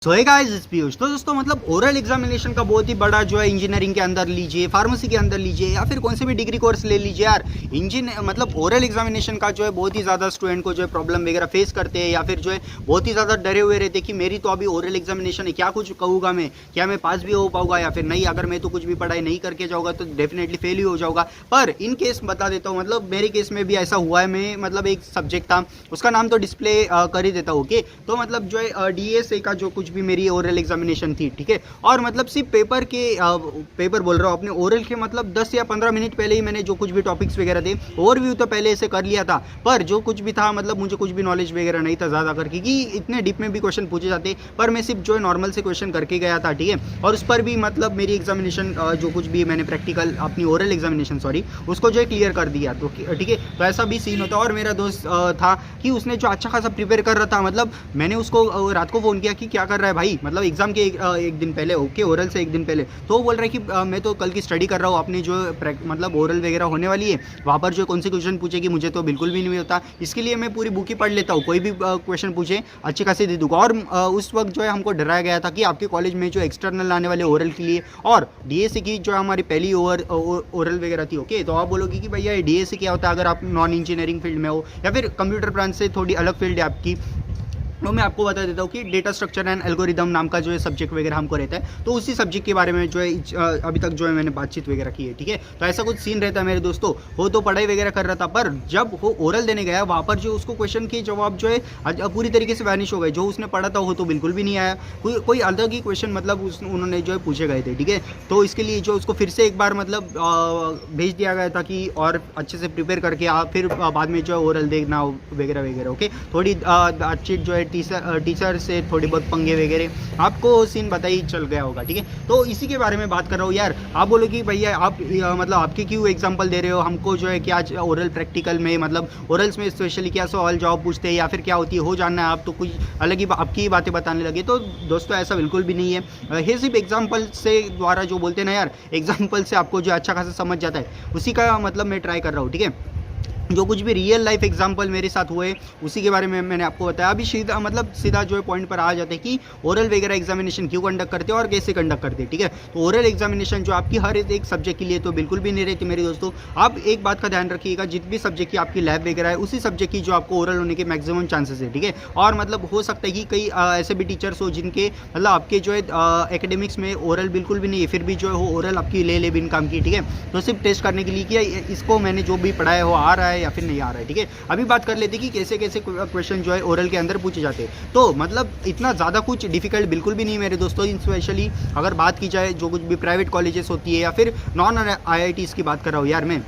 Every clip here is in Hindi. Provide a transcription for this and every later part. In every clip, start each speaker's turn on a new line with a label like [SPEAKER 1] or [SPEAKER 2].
[SPEAKER 1] So hey guys it's Piyush. तो दोस्तों मतलब ओरल एग्जामिनेशन का बहुत ही बड़ा जो है इंजीनियरिंग के अंदर लीजिए, फार्मेसी के अंदर लीजिए या फिर कौन से भी डिग्री कोर्स ले लीजिए यार, मतलब ओरल एग्जामिनेशन का जो है बहुत ही ज़्यादा स्टूडेंट को जो है प्रॉब्लम वगैरह फेस करते हैं या फिर जो है बहुत ही ज़्यादा डरे हुए रहते हैं कि मेरी तो अभी ओरल एग्जामिनेशन है, क्या कुछ कहूँगा मैं, क्या मैं पास भी हो पाऊँगा या फिर नहीं, अगर मैं तो कुछ भी पढ़ाई नहीं करके जाऊँगा तो डेफिनेटली फेल ही हो जाऊँगा। पर इन केस बता देता हूँ, मतलब मेरे केस में भी ऐसा हुआ है। मैं मतलब एक सब्जेक्ट था, उसका नाम तो डिस्प्ले कर ही देता हूँ। ओके, तो मतलब जो है DSA का जो कुछ भी मेरी ओरल एग्जामिनेशन थी, ठीक है, और मतलब सिर्फ पेपर बोल रहा हूँ अपने ओरल के मतलब 10 या 15 मिनट पहले ही मैंने जो कुछ भी टॉपिक्स वगैरह थे ओवरव्यू तो पहले से कर लिया था। पर जो कुछ भी था मतलब मुझे कुछ भी नॉलेज वगैरह नहीं था ज़्यादा करके कि इतने डीप में भी क्वेश्चन पूछे जाते, पर मैं सिर्फ जो है नॉर्मल से क्वेश्चन करके गया था, ठीक है, और उस पर भी मतलब मेरी एग्जामिनेशन जो कुछ भी मैंने प्रैक्टिकल अपनी ओरल एग्जामिनेशन उसको जो है क्लियर कर दिया। तो ठीक है, तो ऐसा भी सीन होता। और मेरा दोस्त था कि उसने जो अच्छा खासा प्रिपेयर कर रहा था, मतलब मैंने उसको रात को फ़ोन किया कि क्या कर रहा है भाई, मतलब एग्जाम के एक दिन पहले, ओके, ओरल से एक दिन पहले। तो वो बोल रहा है कि मैं तो कल की स्टडी कर रहा हूँ, अपनी जो मतलब ओरल वगैरह होने वाली है वहाँ पर जो कौन से क्वेश्चन पूछेगी मुझे तो बिल्कुल भी नहीं होता, इसके लिए मैं पूरी बुक ही पढ़ लेता हूँ, कोई भी क्वेश्चन पूछे अच्छे खासे दे दूँगा। और उस वक्त जो है हमको डराया गया था कि आपके कॉलेज में जो एक्सटर्नल आने वाले ओरल के लिए और DSA की जो हमारी पहली ओरल वगैरह थी, ओके, तो आप बोलोगे कि भैया DSA क्या होता है अगर आप नॉन इंजीनियरिंग फील्ड में हो या फिर कंप्यूटर ब्रांच से थोड़ी अलग फील्ड है आपकी। तो मैं आपको बता देता हूँ कि डेटा स्ट्रक्चर एंड एल्गोरिदम नाम का जो है सब्जेक्ट वगैरह हमको रहता है, तो उसी सब्जेक्ट के बारे में जो है अभी तक जो है मैंने बातचीत वगैरह की है, ठीक है। तो ऐसा कुछ सीन रहता है मेरे दोस्तों। वो तो पढ़ाई वगैरह कर रहा था, पर जब वो ओरल देने गया वहाँ पर जो उसको क्वेश्चन के जवाब जो है पूरी तरीके से वैनिश हो गए, जो उसने पढ़ा था वो तो बिल्कुल भी नहीं आया, कोई अलग ही क्वेश्चन मतलब उन्होंने जो है पूछे गए थे, ठीक है। तो इसके लिए जो उसको फिर से एक बार मतलब भेज दिया गया था कि और अच्छे से प्रिपेयर करके आप फिर बाद में जो है ओरल देखना वगैरह वगैरह, ओके। थोड़ी बातचीत जो है टीचर से थोड़ी बहुत पंगे वगैरह आपको सीन बता ही चल गया होगा, ठीक है। तो इसी के बारे में बात कर रहा हूँ यार। आप बोलो कि भैया आप मतलब आपके क्यों एग्जांपल दे रहे हो हमको, जो है कि आज ओरल प्रैक्टिकल में मतलब ओरल्स में स्पेशली क्या सवाल जवाब पूछते हैं या फिर क्या होती है हो जानना है, आप तो कुछ अलग ही आपकी ही बातें बताने लगे। तो दोस्तों ऐसा बिल्कुल भी नहीं है, ये सिर्फ एग्जाम्पल से द्वारा जो बोलते हैं ना यार, एग्जाम्पल से आपको जो अच्छा खासा समझ जाता है, उसी का मतलब मैं ट्राई कर रहा हूँ, ठीक है। जो कुछ भी रियल लाइफ एग्जांपल मेरे साथ हुए उसी के बारे में मैंने आपको बताया। अभी सीधा जो है पॉइंट पर आ जाते हैं कि ओरल वगैरह एग्जामिनेशन क्यों कंडक्ट करते हैं और कैसे कंडक्ट करते हैं, ठीक है। तो ओरल एग्जामिनेशन जो आपकी हर एक सब्जेक्ट के लिए तो बिल्कुल भी नहीं रहती मेरे दोस्तों। आप एक बात का ध्यान रखिएगा, जित भी सब्जेक्ट की आपकी लैब वगैरह है उसी सब्जेक्ट की जो आपको ओरल होने के मैक्सिमम चांसेस है, ठीक है। और मतलब हो सकता है कि कई ऐसे भी टीचर्स हो जिनके मतलब आपके जो है एकेडमिक्स में ओरल बिल्कुल भी नहीं है, फिर भी जो है वो ओरल आपकी ले बिन काम की, ठीक है। तो सिर्फ टेस्ट करने के लिए कि इसको मैंने जो भी पढ़ाया वो आ रहा है या फिर नहीं आ रहा है, ठीक है। अभी बात कर लेते कि कैसे कैसे क्वेश्चन जो है ओरल के अंदर पूछे जाते हैं। तो मतलब इतना ज़्यादा कुछ डिफिकल्ट बिल्कुल भी नहीं मेरे दोस्तों। स्पेशली अगर बात की जाए जो कुछ भी प्राइवेट कॉलेजेस होती है या फिर नॉन IITs की बात कर रहा हूँ यार मैं,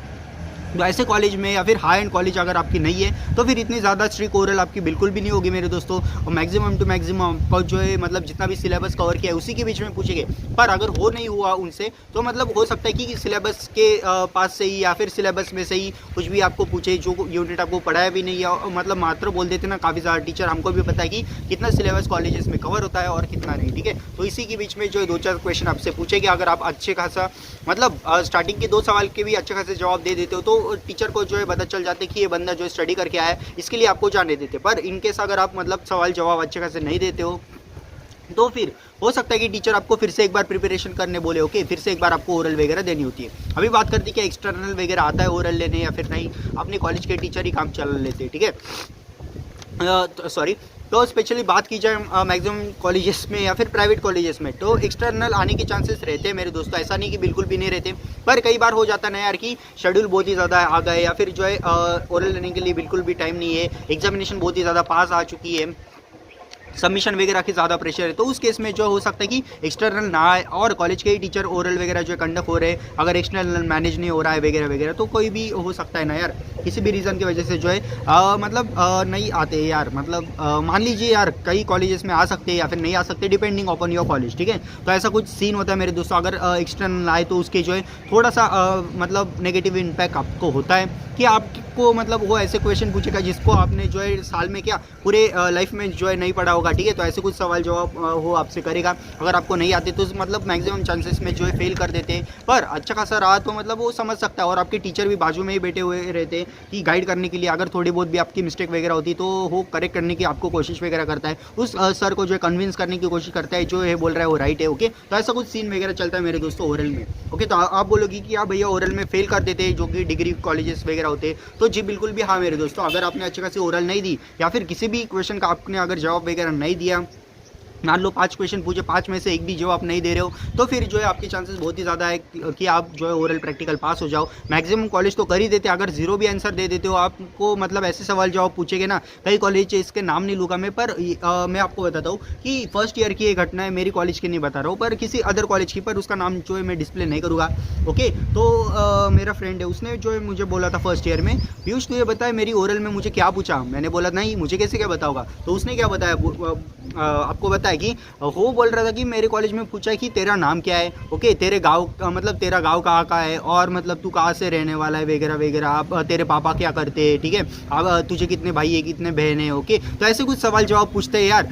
[SPEAKER 1] तो ऐसे कॉलेज में या फिर हाई एंड कॉलेज अगर आपकी नहीं है तो फिर इतनी ज़्यादा स्ट्रिक्ट ओरल आपकी बिल्कुल भी नहीं होगी मेरे दोस्तों। और मैक्सिमम टू मैक्सिमम आपको जो है मतलब जितना भी सिलेबस कवर किया है उसी के बीच में पूछेंगे। पर अगर हो नहीं हुआ उनसे तो मतलब हो सकता है कि सिलेबस के पास से ही या फिर सिलेबस में से ही कुछ भी आपको पूछे जो यूनिट आपको पढ़ाया भी नहीं, या मतलब मात्र बोल देते ना काफ़ी ज़्यादा टीचर, हमको भी पता है कि कितना सिलेबस कॉलेजेस में कवर होता है और कितना नहीं, ठीक है। तो इसी के बीच में जो है 2-4 क्वेश्चन आपसे पूछेंगे, अगर आप अच्छे खासा मतलब स्टार्टिंग के 2 सवाल के भी अच्छे खासे जवाब दे देते हो तो टीचर को जो है पता चल जाते कि ये बंदा जो स्टडी करके आया है, इसके लिए आपको जाने देते। पर इनकेस अगर आप मतलब सवाल जवाब अच्छे खासे नहीं देते हो तो फिर हो सकता है कि टीचर आपको फिर से एक बार प्रिपरेशन करने बोले, ओके, फिर से एक बार आपको ओरल वगैरह देनी होती है। अभी बात करते हैं कि एक्सटर्नल वगैरह आता है ओरल लेने या फिर नहीं, अपने कॉलेज के टीचर ही काम चला लेते हैं, ठीक है। सॉरी, तो स्पेशली बात की जाए मैक्सिमम कॉलेजेस में या फिर प्राइवेट कॉलेजेस में तो एक्सटर्नल आने के चांसेस रहते हैं मेरे दोस्तों, ऐसा नहीं कि बिल्कुल भी नहीं रहते। पर कई बार हो जाता है ना यार कि शेड्यूल बहुत ही ज़्यादा आ गए या फिर जो है ओरल लेने के लिए बिल्कुल भी टाइम नहीं है, एग्जामिनेशन बहुत ही ज़्यादा पास आ चुकी है, सबमिशन वगैरह की ज़्यादा प्रेशर है, तो उस केस में जो हो सकता है कि एक्सटर्नल ना आए और कॉलेज के ही टीचर ओरल वगैरह जो कंडक्ट हो रहे हैं, अगर एक्सटर्नल मैनेज नहीं हो रहा है वगैरह वगैरह, तो कोई भी हो सकता है ना यार, किसी भी रीज़न की वजह से जो है नहीं आते हैं यार। मतलब मान लीजिए यार कई कॉलेजेस में आ सकते हैं या फिर नहीं आ सकते, डिपेंडिंग अपॉन योर कॉलेज, ठीक है। तो ऐसा कुछ सीन होता है मेरे दोस्तों। अगर एक्सटर्नल आए तो उसके जो है थोड़ा सा मतलब नेगेटिव इम्पैक्ट आपको होता है। कि आपको मतलब वो ऐसे क्वेश्चन पूछेगा जिसको आपने जो है साल में क्या पूरे लाइफ में जो है नहीं पढ़ा होगा, ठीक है। तो ऐसे कुछ सवाल जवाब वो आपसे करेगा। अगर आपको नहीं आते तो मतलब मैक्सिमम चांसेस में जो है फेल कर देते हैं, पर अच्छा खासा रहा तो मतलब वो समझ सकता है। और आपके टीचर भी बाजू में ही बैठे हुए रहते हैं कि गाइड करने के लिए, अगर थोड़ी बहुत भी आपकी मिस्टेक वगैरह होती तो वो करेक्ट करने की आपको कोशिश वगैरह करता है, उस सर को जो है कन्विंस करने की कोशिश करता है जो है बोल रहा है वो राइट है, ओके। तो ऐसा कुछ सीन वगैरह चलता है मेरे दोस्तों ओरल में, ओके। तो आप बोलोगी कि हाँ भैया ओरल में फेल कर देते हैं जो कि डिग्री कॉलेजेस वगैरह होते हैं, तो जी बिल्कुल भी हाँ मेरे दोस्तों। अगर आपने अच्छे खासी ओरल नहीं दी या फिर किसी भी क्वेश्चन का आपने अगर जवाब वगैरह नहीं दिया, मान लो 5 क्वेश्चन पूछे, 5 में से एक भी जवाब नहीं दे रहे हो, तो फिर जो है आपके चांसेस बहुत ही ज़्यादा है कि आप जो है ओरल प्रैक्टिकल पास हो जाओ। मैक्सिमम कॉलेज तो कर ही देते हैं, अगर जीरो भी आंसर दे देते हो आपको, मतलब ऐसे सवाल जवाब पूछेंगे ना कई कॉलेज, इसके नाम नहीं लूँगा मैं, पर मैं आपको बताता हूँ कि फर्स्ट ईयर की ये घटना है, मेरी कॉलेज की नहीं बता रहा हूँ, पर किसी अदर कॉलेज की, पर उसका नाम जो है मैं डिस्प्ले नहीं करूँगा, ओके। तो मेरा फ्रेंड है, उसने जो है मुझे बोला था फर्स्ट ईयर में, पीयूष तुझे बताया मेरी ओरल में मुझे क्या पूछा। मैंने बोला नहीं, मुझे कैसे क्या बताओगा। तो उसने क्या बताया आपको बताया कि वो बोल रहा था कि मेरे कॉलेज में पूछा है कि तेरा नाम क्या है, ओके, तेरे गांव मतलब तेरा गांव कहाँ का है, और मतलब तू कहाँ से रहने वाला है वगैरह वगैरह, आप तेरे पापा क्या करते हैं, ठीक है, अब तुझे कितने भाई है कितने बहन है, ओके। तो ऐसे कुछ सवाल जवाब पूछते हैं यार।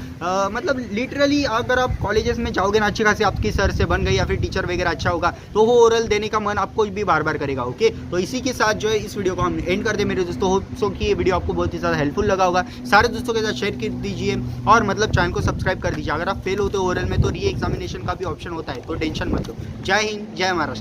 [SPEAKER 1] मतलब लिटरली अगर आप कॉलेजेस में जाओगे ना, अच्छी खासी आपकी सर से बन गई या फिर टीचर वगैरह अच्छा होगा, तो वो ओरल देने का मन आपको भी बार बार करेगा, ओके। तो इसी के साथ जो है इस वीडियो को हम एंड कर दे मेरे दोस्तों। होप सो कि ये वीडियो आपको बहुत ही ज़्यादा हेल्पफुल लगा होगा। सारे दोस्तों के साथ शेयर कर दीजिए और मतलब चैनल को सब्सक्राइब कर दीजिए। अगर आप फेल होते हो ओरल में तो री एग्जामिनेशन का भी ऑप्शन होता है, तो टेंशन मत लो। जय हिंद, जय महाराष्ट्र।